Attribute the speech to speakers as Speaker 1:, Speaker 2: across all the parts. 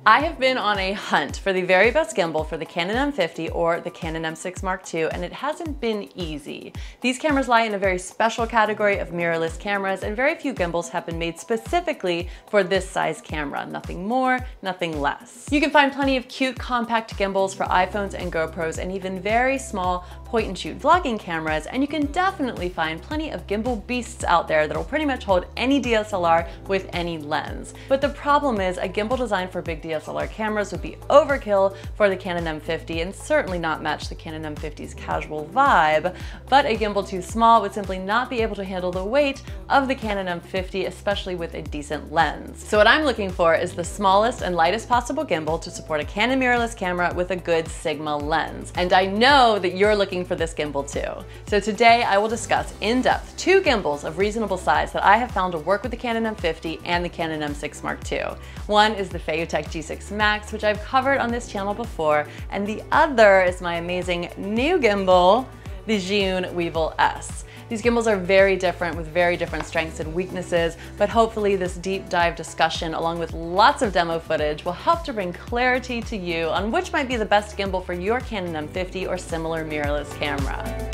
Speaker 1: I have been on a hunt for the very best gimbal for the Canon M50 or the Canon M6 Mark II, and it hasn't been easy. These cameras lie in a very special category of mirrorless cameras, and very few gimbals have been made specifically for this size camera. Nothing more, nothing less. You can find plenty of cute compact gimbals for iPhones and GoPros, and even very small point-and-shoot vlogging cameras, and you can definitely find plenty of gimbal beasts out there that'll pretty much hold any DSLR with any lens. But the problem is a gimbal designed for big DSLR cameras would be overkill for the Canon M50 and certainly not match the Canon M50's casual vibe, but a gimbal too small would simply not be able to handle the weight of the Canon M50, especially with a decent lens. So what I'm looking for is the smallest and lightest possible gimbal to support a Canon mirrorless camera with a good Sigma lens. And I know that you're looking for this gimbal too. So today I will discuss in depth two gimbals of reasonable size that I have found to work with the Canon M50 and the Canon M6 Mark II. One is the Feiyutech G6 Max, which I've covered on this channel before, and the other is my amazing new gimbal, the Zhiyun Weebill S. These gimbals are very different with very different strengths and weaknesses, but hopefully this deep dive discussion along with lots of demo footage will help to bring clarity to you on which might be the best gimbal for your Canon M50 or similar mirrorless camera.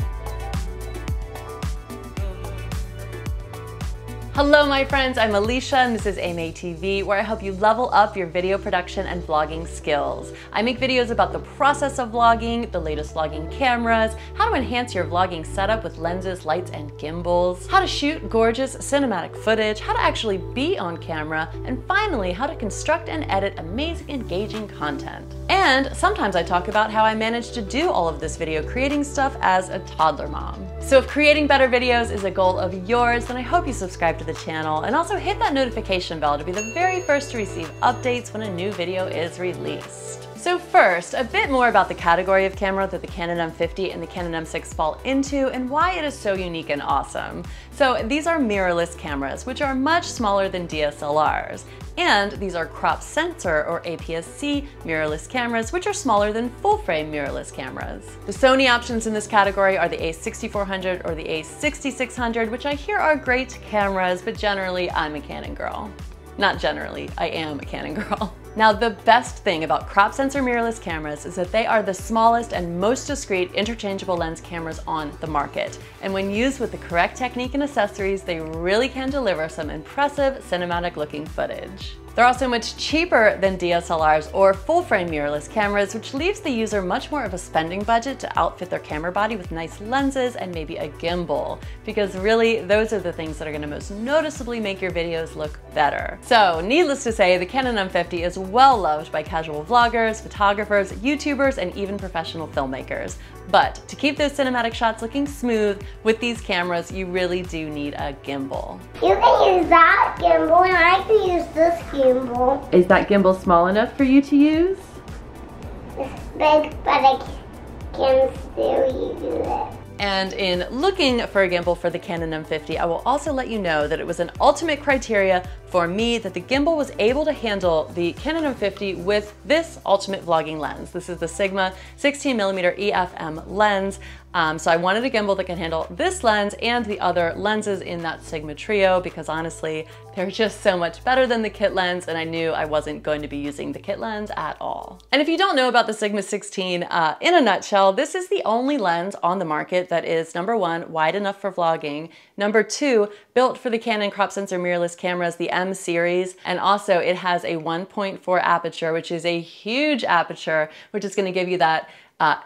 Speaker 1: Hello my friends, I'm Alicia and this is AMaeTV, where I help you level up your video production and vlogging skills. I make videos about the process of vlogging, the latest vlogging cameras, how to enhance your vlogging setup with lenses, lights, and gimbals, how to shoot gorgeous cinematic footage, how to actually be on camera, and finally how to construct and edit amazing, engaging content. And sometimes I talk about how I managed to do all of this video creating stuff as a toddler mom. So if creating better videos is a goal of yours, then I hope you subscribe to the channel and also hit that notification bell to be the very first to receive updates when a new video is released. So first, a bit more about the category of camera that the Canon M50 and the Canon M6 fall into and why it is so unique and awesome. So these are mirrorless cameras, which are much smaller than DSLRs. And these are crop sensor or APS-C mirrorless cameras, which are smaller than full-frame mirrorless cameras. The Sony options in this category are the a6400 or the a6600, which I hear are great cameras, but generally I'm a Canon girl. Not generally, I am a Canon girl. Now, the best thing about crop sensor mirrorless cameras is that they are the smallest and most discreet interchangeable lens cameras on the market. And when used with the correct technique and accessories, they really can deliver some impressive cinematic looking footage. They're also much cheaper than DSLRs or full-frame mirrorless cameras, which leaves the user much more of a spending budget to outfit their camera body with nice lenses and maybe a gimbal, because really those are the things that are going to most noticeably make your videos look better. So needless to say, the Canon M50 is well loved by casual vloggers, photographers, YouTubers, and even professional filmmakers. But to keep those cinematic shots looking smooth with these cameras, you really do need a gimbal.
Speaker 2: You can use that gimbal and I can use this gimbal.
Speaker 1: Is that gimbal small enough for you to use?
Speaker 2: It's big, but I can still use it.
Speaker 1: And in looking for a gimbal for the Canon M50, I will also let you know that it was an ultimate criteria for me that the gimbal was able to handle the Canon M50 with this ultimate vlogging lens. This is the Sigma 16mm EFM lens. So I wanted a gimbal that can handle this lens and the other lenses in that Sigma trio, because honestly, they're just so much better than the kit lens, and I knew I wasn't going to be using the kit lens at all. And if you don't know about the Sigma 16, in a nutshell, this is the only lens on the market that is, number one, wide enough for vlogging, number two, built for the Canon crop sensor mirrorless cameras, the M series, and also it has a 1.4 aperture, which is a huge aperture, which is going to give you that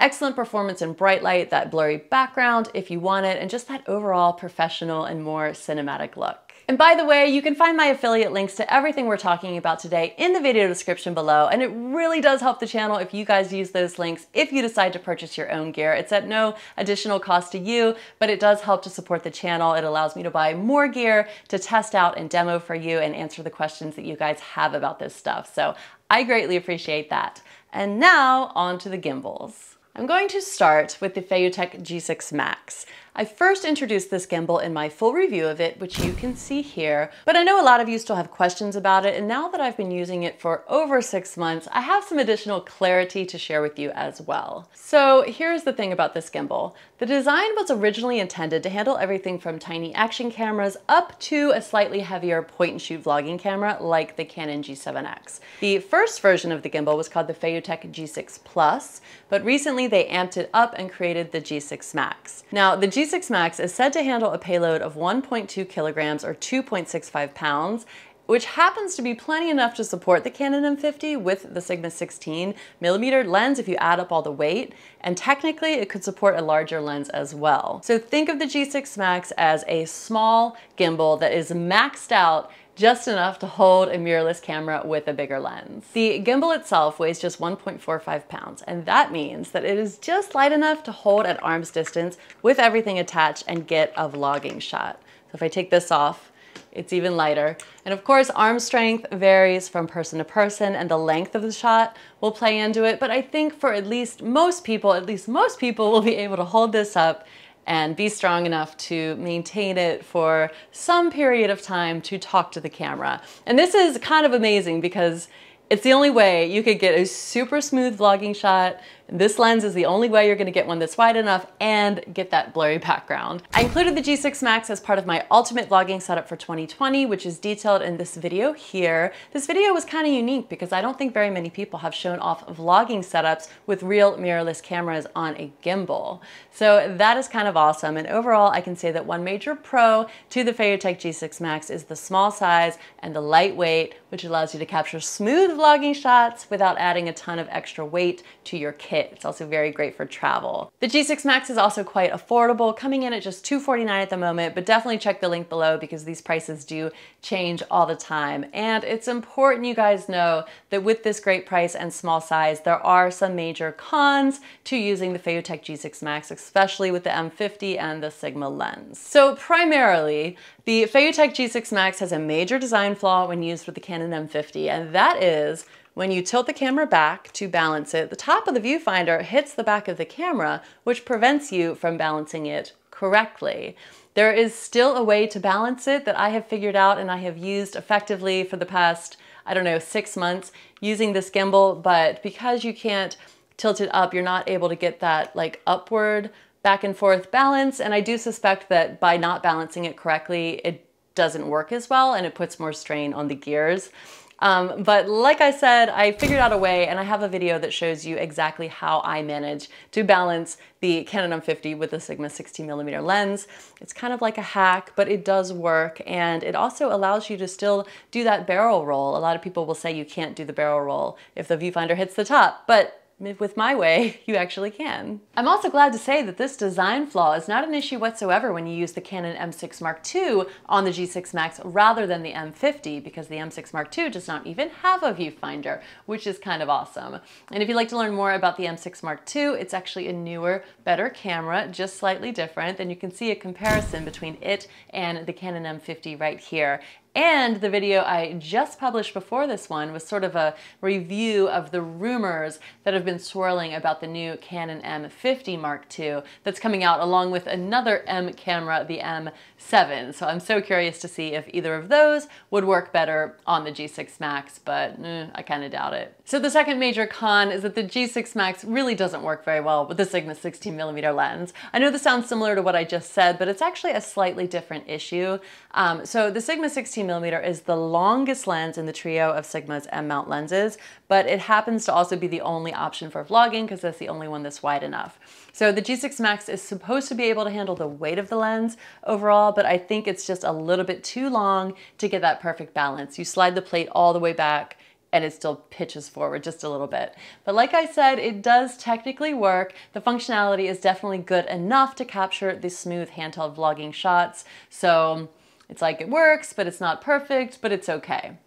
Speaker 1: excellent performance in bright light, that blurry background if you want it, and just that overall professional and more cinematic look. And by the way, you can find my affiliate links to everything we're talking about today in the video description below, and it really does help the channel if you guys use those links if you decide to purchase your own gear. It's at no additional cost to you, but it does help to support the channel. It allows me to buy more gear to test out and demo for you and answer the questions that you guys have about this stuff. So I greatly appreciate that. And now on to the gimbals. I'm going to start with the Feiyutech G6 Max. I first introduced this gimbal in my full review of it, which you can see here, but I know a lot of you still have questions about it, and now that I've been using it for over 6 months, I have some additional clarity to share with you as well. So here's the thing about this gimbal. The design was originally intended to handle everything from tiny action cameras up to a slightly heavier point-and-shoot vlogging camera like the Canon G7X. The first version of the gimbal was called the Feiyutech G6 Plus, but recently they amped it up and created the G6 Max. Now, the G6 Max is said to handle a payload of 1.2 kilograms or 2.65 pounds, which happens to be plenty enough to support the Canon M50 with the Sigma 16mm lens if you add up all the weight, and technically it could support a larger lens as well. So think of the G6 Max as a small gimbal that is maxed out just enough to hold a mirrorless camera with a bigger lens. The gimbal itself weighs just 1.45 pounds, and that means that it is just light enough to hold at arm's distance with everything attached and get a vlogging shot. So if I take this off, it's even lighter. And of course, arm strength varies from person to person, and the length of the shot will play into it, but I think for at least most people will be able to hold this up and be strong enough to maintain it for some period of time to talk to the camera. And this is kind of amazing because it's the only way you could get a super smooth vlogging shot. This lens is the only way you're gonna get one that's wide enough and get that blurry background. I included the G6 Max as part of my ultimate vlogging setup for 2020, which is detailed in this video here. This video was kind of unique because I don't think very many people have shown off vlogging setups with real mirrorless cameras on a gimbal. So that is kind of awesome. And overall, I can say that one major pro to the Feiyutech G6 Max is the small size and the lightweight, which allows you to capture smooth vlogging shots without adding a ton of extra weight to your kit. It's also very great for travel. The G6 Max is also quite affordable, coming in at just $249 at the moment, but definitely check the link below because these prices do change all the time. And it's important you guys know that with this great price and small size, there are some major cons to using the Feiyutech G6 Max, especially with the M50 and the Sigma lens. So primarily, the Feiyutech G6 Max has a major design flaw when used with the Canon M50, and that is when you tilt the camera back to balance it, the top of the viewfinder hits the back of the camera, which prevents you from balancing it correctly. There is still a way to balance it that I have figured out and I have used effectively for the past, I don't know, 6 months using this gimbal, but because you can't tilt it up, you're not able to get that like upward back and forth balance, and I do suspect that by not balancing it correctly, it doesn't work as well and it puts more strain on the gears. But like I said, I figured out a way, and I have a video that shows you exactly how I manage to balance the Canon M50 with the Sigma 16mm lens. It's kind of like a hack, but it does work, and it also allows you to still do that barrel roll. A lot of people will say you can't do the barrel roll if the viewfinder hits the top, but with my way, you actually can. I'm also glad to say that this design flaw is not an issue whatsoever when you use the Canon M6 Mark II on the G6 Max rather than the M50, because the M6 Mark II does not even have a viewfinder, which is kind of awesome. And if you'd like to learn more about the M6 Mark II, it's actually a newer, better camera, just slightly different, and you can see a comparison between it and the Canon M50 right here. And the video I just published before this one was sort of a review of the rumors that have been swirling about the new Canon M50 Mark II that's coming out along with another M camera, the M7. So I'm so curious to see if either of those would work better on the G6 Max, but I kind of doubt it. So the second major con is that the G6 Max really doesn't work very well with the Sigma 16mm lens. I know this sounds similar to what I just said, but it's actually a slightly different issue. So the Sigma 16mm is the longest lens in the trio of Sigma's M-mount lenses, but it happens to also be the only option for vlogging because that's the only one that's wide enough. So the G6 Max is supposed to be able to handle the weight of the lens overall, but I think it's just a little bit too long to get that perfect balance. You slide the plate all the way back and it still pitches forward just a little bit. But like I said, it does technically work. The functionality is definitely good enough to capture the smooth handheld vlogging shots. So it's like it works, but it's not perfect, but it's okay.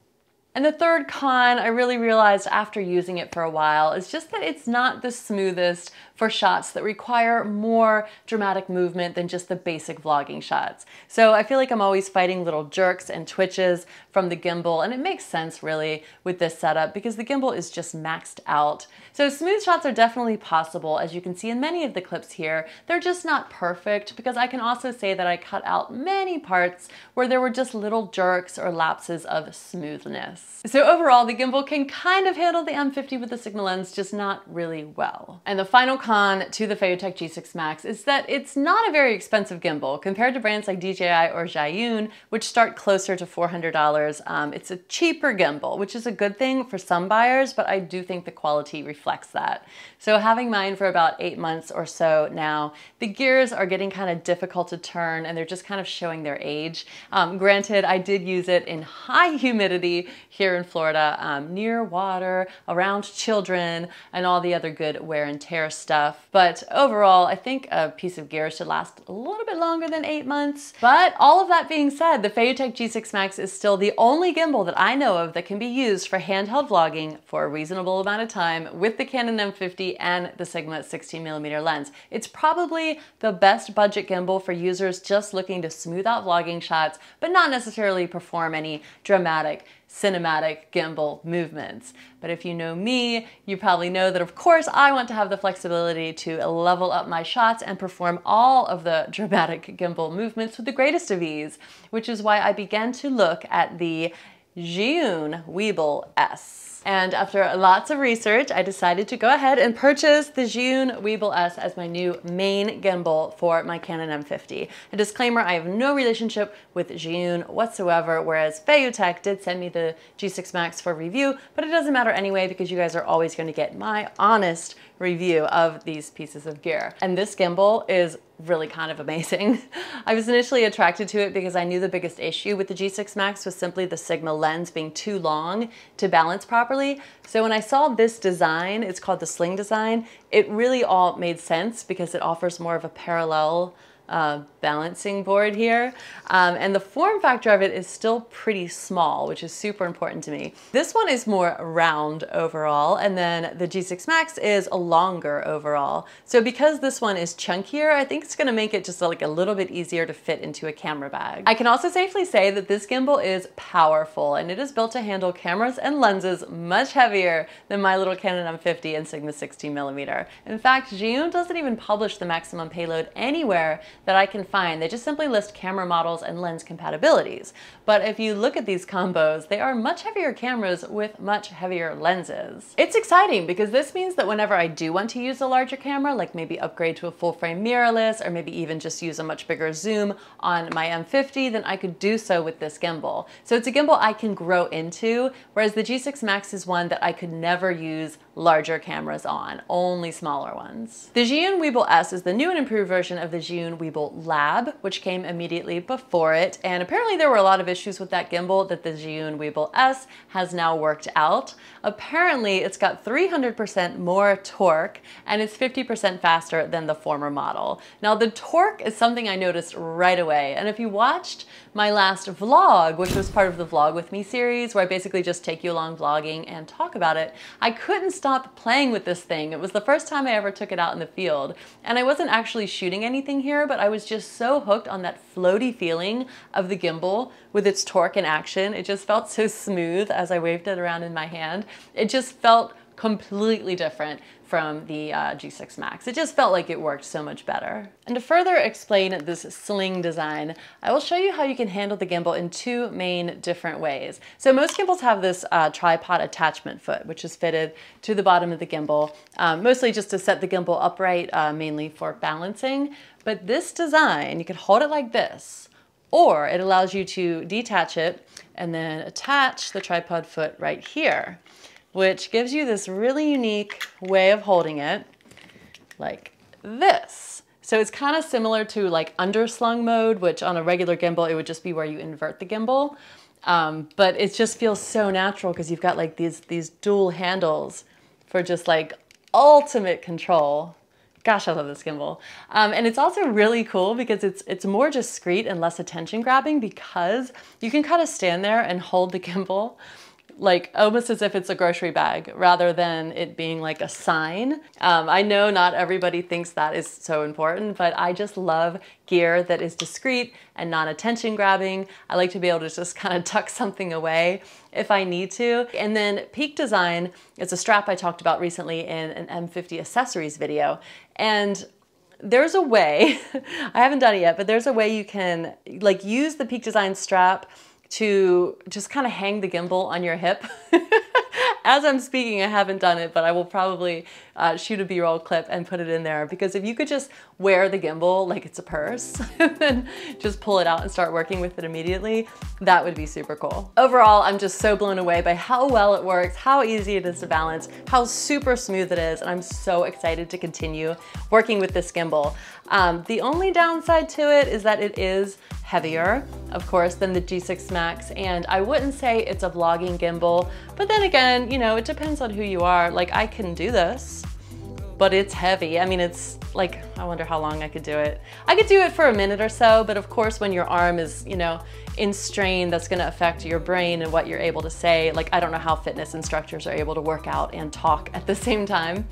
Speaker 1: And the third con I really realized after using it for a while is just that it's not the smoothest for shots that require more dramatic movement than just the basic vlogging shots. So I feel like I'm always fighting little jerks and twitches from the gimbal, and it makes sense really with this setup because the gimbal is just maxed out. So smooth shots are definitely possible, as you can see in many of the clips here. They're just not perfect because I can also say that I cut out many parts where there were just little jerks or lapses of smoothness. So overall, the gimbal can kind of handle the M50 with the Sigma lens, just not really well. And the final con to the Feiyutech G6 Max is that it's not a very expensive gimbal compared to brands like DJI or Zhiyun, which start closer to $400. It's a cheaper gimbal, which is a good thing for some buyers, but I do think the quality reflects that. So having mine for about 8 months or so now, the gears are getting kind of difficult to turn and they're just kind of showing their age. Granted, I did use it in high humidity here in Florida, near water, around children, and all the other good wear and tear stuff. But overall, I think a piece of gear should last a little bit longer than 8 months. But all of that being said, the Feiyutech G6 Max is still the only gimbal that I know of that can be used for handheld vlogging for a reasonable amount of time with the Canon M50 and the Sigma 16mm lens. It's probably the best budget gimbal for users just looking to smooth out vlogging shots, but not necessarily perform any dramatic cinematic gimbal movements. But if you know me, you probably know that of course I want to have the flexibility to level up my shots and perform all of the dramatic gimbal movements with the greatest of ease, which is why I began to look at the Zhiyun Weebill S. And after lots of research, I decided to go ahead and purchase the Zhiyun Weebill S as my new main gimbal for my Canon M50. A disclaimer, I have no relationship with Zhiyun whatsoever, whereas Feiyutech did send me the G6 Max for review, but it doesn't matter anyway because you guys are always going to get my honest review of these pieces of gear. And this gimbal is really kind of amazing. I was initially attracted to it because I knew the biggest issue with the G6 Max was simply the Sigma lens being too long to balance properly. So when I saw this design, it's called the sling design, it really all made sense because it offers more of a parallel balancing board here. And the form factor of it is still pretty small, which is super important to me. This one is more round overall, and then the G6 Max is a longer overall. So because this one is chunkier, I think it's gonna make it just like a little bit easier to fit into a camera bag. I can also safely say that this gimbal is powerful and it is built to handle cameras and lenses much heavier than my little Canon M50 and Sigma 16mm. In fact, Zhiyun doesn't even publish the maximum payload anywhere that I can find. They just simply list camera models and lens compatibilities. But if you look at these combos, they are much heavier cameras with much heavier lenses. It's exciting because this means that whenever I do want to use a larger camera, like maybe upgrade to a full frame mirrorless, or maybe even just use a much bigger zoom on my M50, then I could do so with this gimbal. So it's a gimbal I can grow into, whereas the G6 Max is one that I could never use larger cameras on, only smaller ones. The Zhiyun Weebill S is the new and improved version of the Zhiyun Weebill Lab, which came immediately before it, and apparently there were a lot of issues with that gimbal that the Zhiyun Weebill S has now worked out. Apparently it's got 300% more torque and it's 50% faster than the former model. Now the torque is something I noticed right away, and if you watched my last vlog, which was part of the Vlog With Me series, where I basically just take you along vlogging and talk about it, I couldn't stop playing with this thing. It was the first time I ever took it out in the field, and I wasn't actually shooting anything here, but I was just so hooked on that floaty feeling of the gimbal with its torque and action. It just felt so smooth as I waved it around in my hand. It just felt completely different from the G6 Max. It just felt like it worked so much better. And to further explain this sling design, I will show you how you can handle the gimbal in two main different ways. So most gimbals have this tripod attachment foot, which is fitted to the bottom of the gimbal, mostly just to set the gimbal upright, mainly for balancing. But this design, you can hold it like this, or it allows you to detach it and then attach the tripod foot right here, which gives you this really unique way of holding it like this. So it's kind of similar to like underslung mode, which on a regular gimbal, it would just be where you invert the gimbal. But it just feels so natural because you've got like these dual handles for just like ultimate control. Gosh, I love this gimbal. And it's also really cool because it's more discreet and less attention grabbing because you can kind of stand there and hold the gimbal like almost as if it's a grocery bag rather than it being like a sign. I know not everybody thinks that is so important, but I just love gear that is discreet and non-attention grabbing. I like to be able to just kind of tuck something away if I need to. And then Peak Design is a strap I talked about recently in an M50 accessories video. And there's a way, I haven't done it yet, but there's a way you can like use the Peak Design strap to just kind of hang the gimbal on your hip. As I'm speaking, I haven't done it, but I will probably shoot a B-roll clip and put it in there, because if you could just wear the gimbal like it's a purse and then just pull it out and start working with it immediately, that would be super cool. Overall, I'm just so blown away by how well it works, how easy it is to balance, how super smooth it is, and I'm so excited to continue working with this gimbal. The only downside to it is that it is heavier, of course, than the G6 Max, and I wouldn't say it's a vlogging gimbal, but then again, you know, it depends on who you are. Like, I can do this, but it's heavy. I mean, it's like, I wonder how long I could do it. I could do it for a minute or so, but of course, when your arm is, you know, in strain, that's gonna affect your brain and what you're able to say. Like, I don't know how fitness instructors are able to work out and talk at the same time.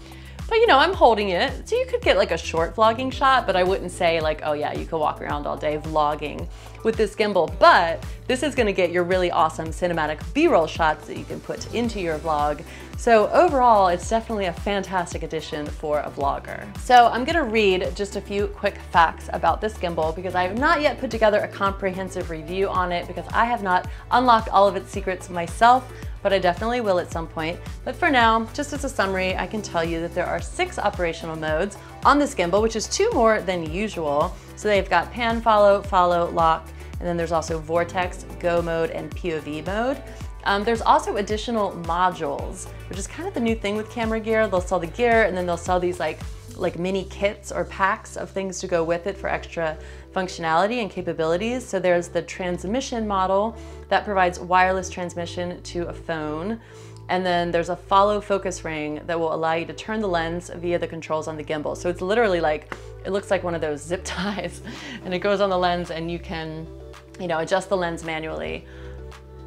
Speaker 1: But you know, I'm holding it, so you could get like a short vlogging shot, but I wouldn't say like, oh yeah, you could walk around all day vlogging with this gimbal. But this is gonna get your really awesome cinematic B-roll shots that you can put into your vlog. So overall, it's definitely a fantastic addition for a vlogger. So I'm gonna read just a few quick facts about this gimbal, because I have not yet put together a comprehensive review on it, because I have not unlocked all of its secrets myself, but I definitely will at some point. But for now, just as a summary, I can tell you that there are 6 operational modes on this gimbal, which is 2 more than usual. So they've got pan, follow, lock, and then there's also vortex, go mode, and POV mode. There's also additional modules, which is kind of the new thing with camera gear. They'll sell the gear, and then they'll sell these like mini kits or packs of things to go with it for extra functionality and capabilities. So there's the transmission model that provides wireless transmission to a phone. And then there's a follow focus ring that will allow you to turn the lens via the controls on the gimbal. So it's literally like, it looks like one of those zip ties, and it goes on the lens and you can, you know, adjust the lens manually.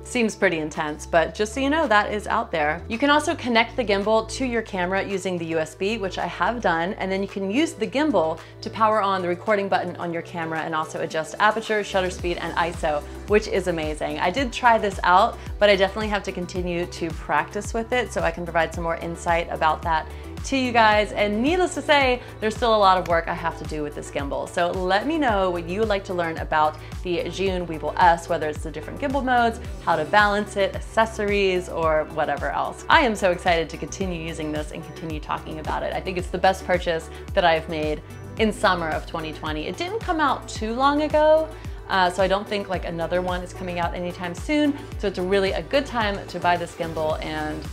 Speaker 1: Seems pretty intense, but just so you know, that is out there. You can also connect the gimbal to your camera using the USB, which I have done, and then you can use the gimbal to power on the recording button on your camera and also adjust aperture, shutter speed, and ISO, which is amazing. I did try this out, but I definitely have to continue to practice with it so I can provide some more insight about that to you guys. And needless to say, there's still a lot of work I have to do with this gimbal. So let me know what you would like to learn about the Zhiyun Weebill S, whether it's the different gimbal modes, how to balance it, accessories, or whatever else. I am so excited to continue using this and continue talking about it. I think it's the best purchase that I've made in summer of 2020. It didn't come out too long ago, so I don't think like another one is coming out anytime soon. So it's really a good time to buy this gimbal, and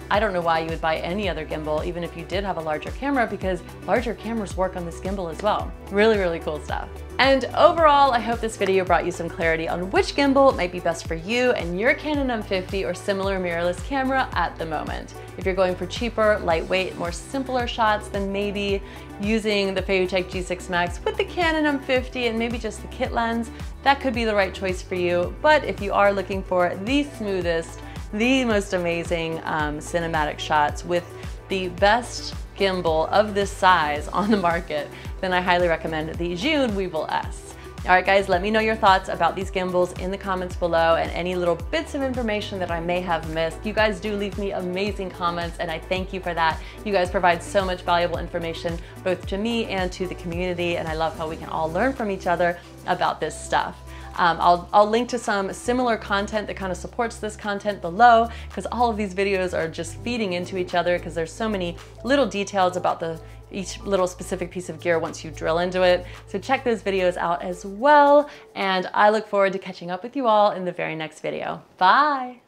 Speaker 1: I don't know why you would buy any other gimbal, even if you did have a larger camera, because larger cameras work on this gimbal as well. Really, really cool stuff. And overall, I hope this video brought you some clarity on which gimbal might be best for you and your Canon M50 or similar mirrorless camera at the moment. If you're going for cheaper, lightweight, more simpler shots, then maybe using the Feiyutech G6 Max with the Canon M50 and maybe just the kit lens, that could be the right choice for you. But if you are looking for the smoothest, the most amazing cinematic shots with the best gimbal of this size on the market, then I highly recommend the Zhiyun Weebill S. All right, guys, let me know your thoughts about these gimbals in the comments below and any little bits of information that I may have missed. You guys do leave me amazing comments, and I thank you for that. You guys provide so much valuable information both to me and to the community, and I love how we can all learn from each other about this stuff. I'll link to some similar content that kind of supports this content below, because all of these videos are just feeding into each other, because there's so many little details about each little specific piece of gear once you drill into it. So check those videos out as well, and I look forward to catching up with you all in the very next video. Bye!